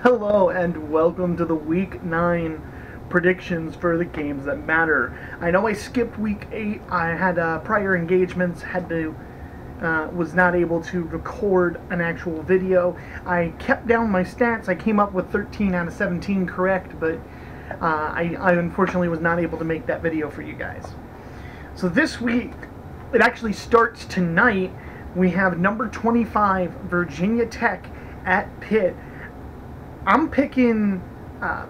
Hello and welcome to the Week 9 predictions for the games that matter. I know I skipped Week 8. I had prior engagements, was not able to record an actual video. I kept down my stats. I came up with 13 out of 17 correct, but I unfortunately was not able to make that video for you guys. So this week, it actually starts tonight. We have number 25, Virginia Tech at Pitt. I'm picking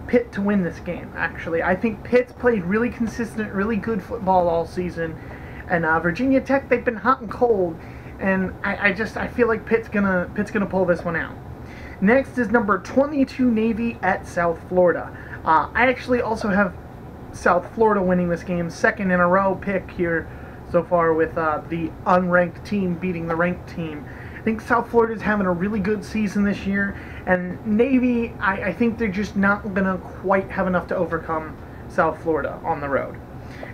Pitt to win this game, actually. I think Pitt's played really consistent, really good football all season. And Virginia Tech, they've been hot and cold. And I feel like Pitt's gonna pull this one out. Next is number 22, Navy at South Florida. I actually also have South Florida winning this game, second in a row pick here so far with the unranked team beating the ranked team. I think South Florida's having a really good season this year, and Navy, I think they're just not going to quite have enough to overcome South Florida on the road.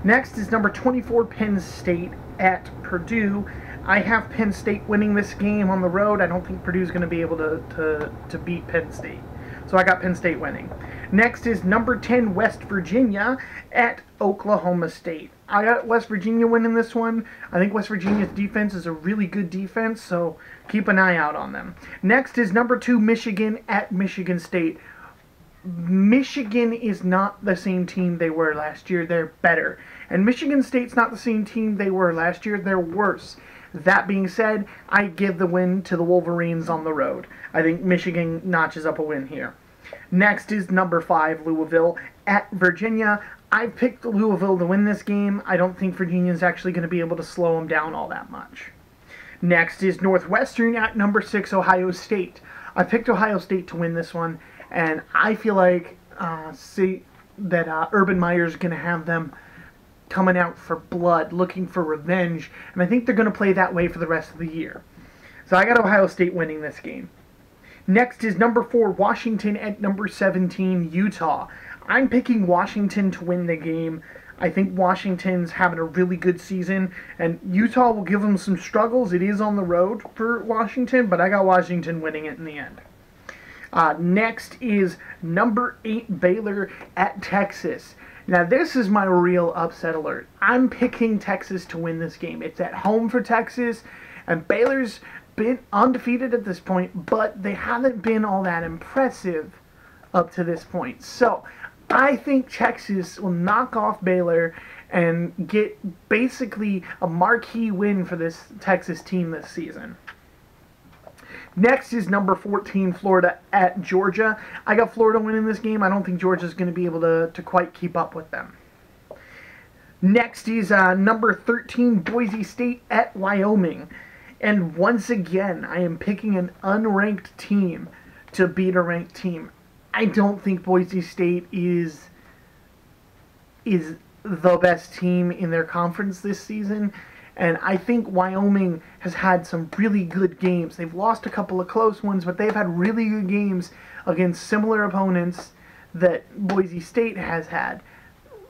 Next is number 24, Penn State at Purdue. I have Penn State winning this game on the road. I don't think Purdue's going to be able to beat Penn State. So I got Penn State winning. Next is number 10, West Virginia at Oklahoma State. I got West Virginia winning this one. I think West Virginia's defense is a really good defense, so keep an eye out on them. Next is number 2, Michigan at Michigan State. Michigan is not the same team they were last year. They're better. And Michigan State's not the same team they were last year. They're worse. That being said, I give the win to the Wolverines on the road. I think Michigan notches up a win here. Next is number 5, Louisville at Virginia. I picked Louisville to win this game. I don't think Virginia's actually going to be able to slow them down all that much. Next is Northwestern at number 6, Ohio State. I picked Ohio State to win this one, and I feel like Urban Meyer's going to have them coming out for blood, looking for revenge, and I think they're going to play that way for the rest of the year. So I got Ohio State winning this game. Next is number 4, Washington at number 17, Utah. I'm picking Washington to win the game. I think Washington's having a really good season, and Utah will give them some struggles. It is on the road for Washington, but I got Washington winning it in the end. Next is number 8, Baylor at Texas. Now, this is my real upset alert. I'm picking Texas to win this game. It's at home for Texas, and Baylor's been undefeated at this point, but they haven't been all that impressive up to this point. So, I think Texas will knock off Baylor and get basically a marquee win for this Texas team this season. Next is number 14, Florida at Georgia. I got Florida winning this game. I don't think Georgia's going to be able to quite keep up with them. Next is number 13, Boise State at Wyoming. And once again, I am picking an unranked team to beat a ranked team. I don't think Boise State is the best team in their conference this season. And I think Wyoming has had some really good games. They've lost a couple of close ones, but they've had really good games against similar opponents that Boise State has had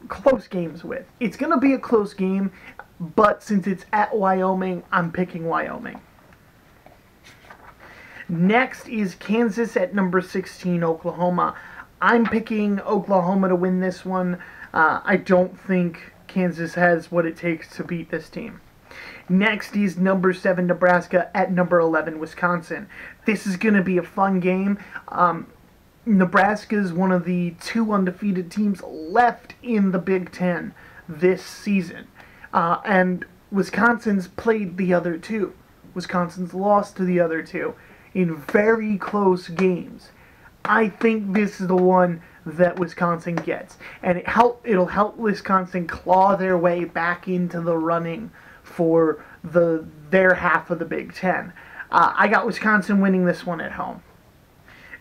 close games with. It's going to be a close game, but since it's at Wyoming, I'm picking Wyoming. Next is Kansas at number 16, Oklahoma. I'm picking Oklahoma to win this one. I don't think Kansas has what it takes to beat this team. Next is number 7, Nebraska at number 11, Wisconsin. This is going to be a fun game. Nebraska is one of the 2 undefeated teams left in the Big Ten this season. And Wisconsin's played the other 2. Wisconsin's lost to the other 2 in very close games. I think this is the one that Wisconsin gets. And it'll help Wisconsin claw their way back into the running for their half of the Big Ten. I got Wisconsin winning this one at home.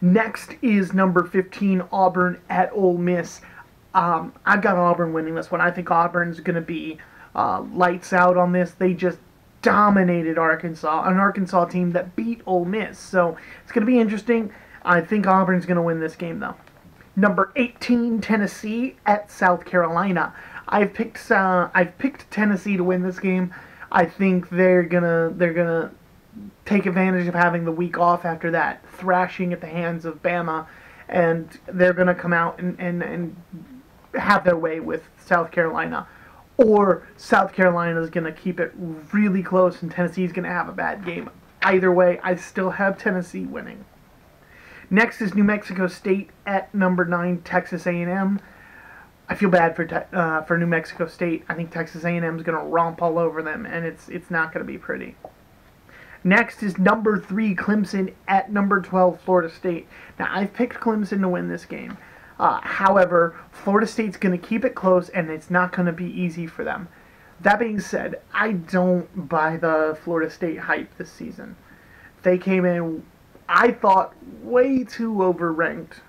Next is number 15, Auburn at Ole Miss. I've got Auburn winning this one. I think Auburn's going to be lights out on this. They just dominated Arkansas, an Arkansas team that beat Ole Miss. So it's going to be interesting. I think Auburn's going to win this game, though. Number 18, Tennessee at South Carolina. I've picked Tennessee to win this game. I think they're gonna take advantage of having the week off after that thrashing at the hands of Bama, and they're going to come out and have their way with South Carolina. Or South Carolina is going to keep it really close and Tennessee's going to have a bad game. Either way, I still have Tennessee winning. Next is New Mexico State at number 9, Texas A&M. I feel bad for New Mexico State. I think Texas A&M is going to romp all over them, and it's not going to be pretty. Next is number 3, Clemson at number 12, Florida State. Now, I've picked Clemson to win this game. However, Florida State's going to keep it close, and it's not going to be easy for them. That being said, I don't buy the Florida State hype this season. They came in, I thought, way too overranked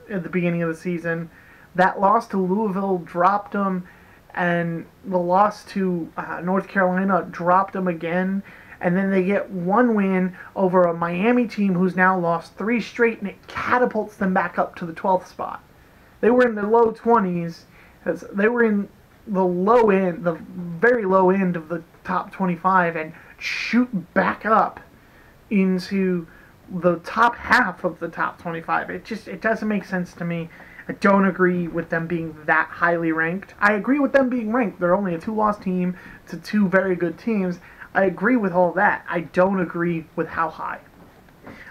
at the beginning of the season. That loss to Louisville dropped them, and the loss to North Carolina dropped them again. And then they get one win over a Miami team who's now lost 3 straight, and it catapults them back up to the 12th spot. They were in the low 20s. They were in the low end, the very low end of the top 25, and shoot back up into the top half of the top 25. It doesn't make sense to me. I don't agree with them being that highly ranked. I agree with them being ranked. They're only a 2-loss team to 2 very good teams. I agree with all that. I don't agree with how high.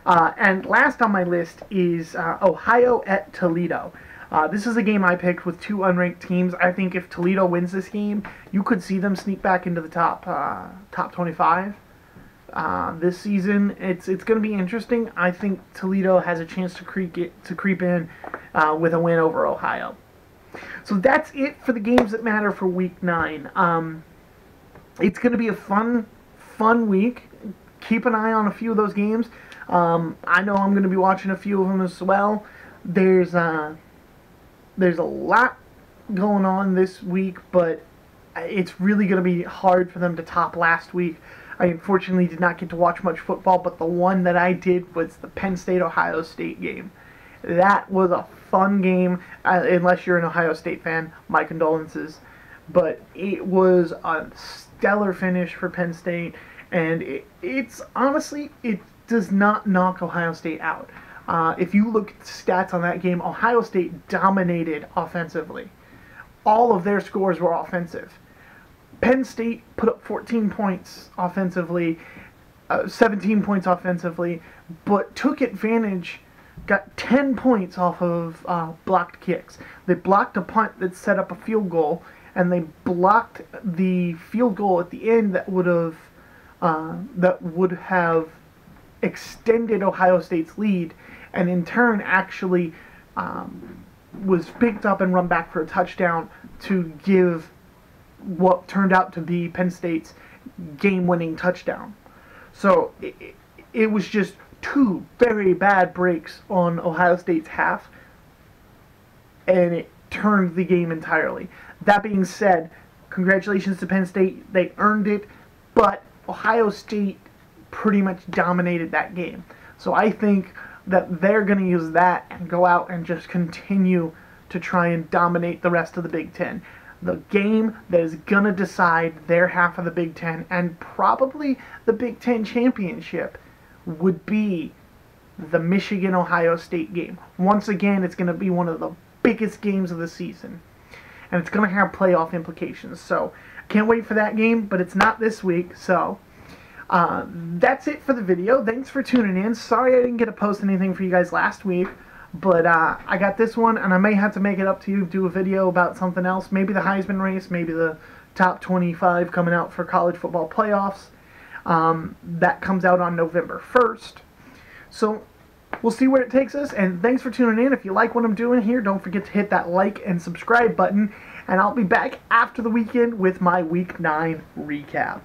And last on my list is Ohio at Toledo. This is a game I picked with 2 unranked teams. I think if Toledo wins this game, you could see them sneak back into the top 25 this season. It's going to be interesting. I think Toledo has a chance to creep in with a win over Ohio. So that's it for the games that matter for Week 9. It's going to be a fun week. Keep an eye on a few of those games. I know I'm going to be watching a few of them as well. There's a lot going on this week, but it's really going to be hard for them to top last week. I unfortunately did not get to watch much football, but the one that I did was the Penn State-Ohio State game. That was a fun game. Unless you're an Ohio State fan, my condolences. But it was a stellar finish for Penn State, and it's honestly, it does not knock Ohio State out. If you look at the stats on that game, Ohio State dominated offensively. All of their scores were offensive. Penn State put up 14 points offensively, 17 points offensively, but took advantage, got 10 points off of blocked kicks. They blocked a punt that set up a field goal, and they blocked the field goal at the end that would have extended Ohio State's lead, and in turn actually was picked up and run back for a touchdown to give what turned out to be Penn State's game-winning touchdown. So it was just 2 very bad breaks on Ohio State's half, and it turned the game entirely. That being said, congratulations to Penn State. They earned it, but Ohio State pretty much dominated that game. So I think that they're going to use that and go out and just continue to try and dominate the rest of the Big Ten. The game that is going to decide their half of the Big Ten and probably the Big Ten championship would be the Michigan-Ohio State game. Once again, it's going to be one of the biggest games of the season, and it's going to have playoff implications. So I can't wait for that game, but it's not this week. So that's it for the video. Thanks for tuning in. Sorry I didn't get to post anything for you guys last week, but I got this one, and I may have to make it up to you, do a video about something else. Maybe the Heisman race, maybe the top 25 coming out for college football playoffs. That comes out on November 1st. So we'll see where it takes us, and thanks for tuning in. If you like what I'm doing here, don't forget to hit that like and subscribe button, and I'll be back after the weekend with my Week 9 recap.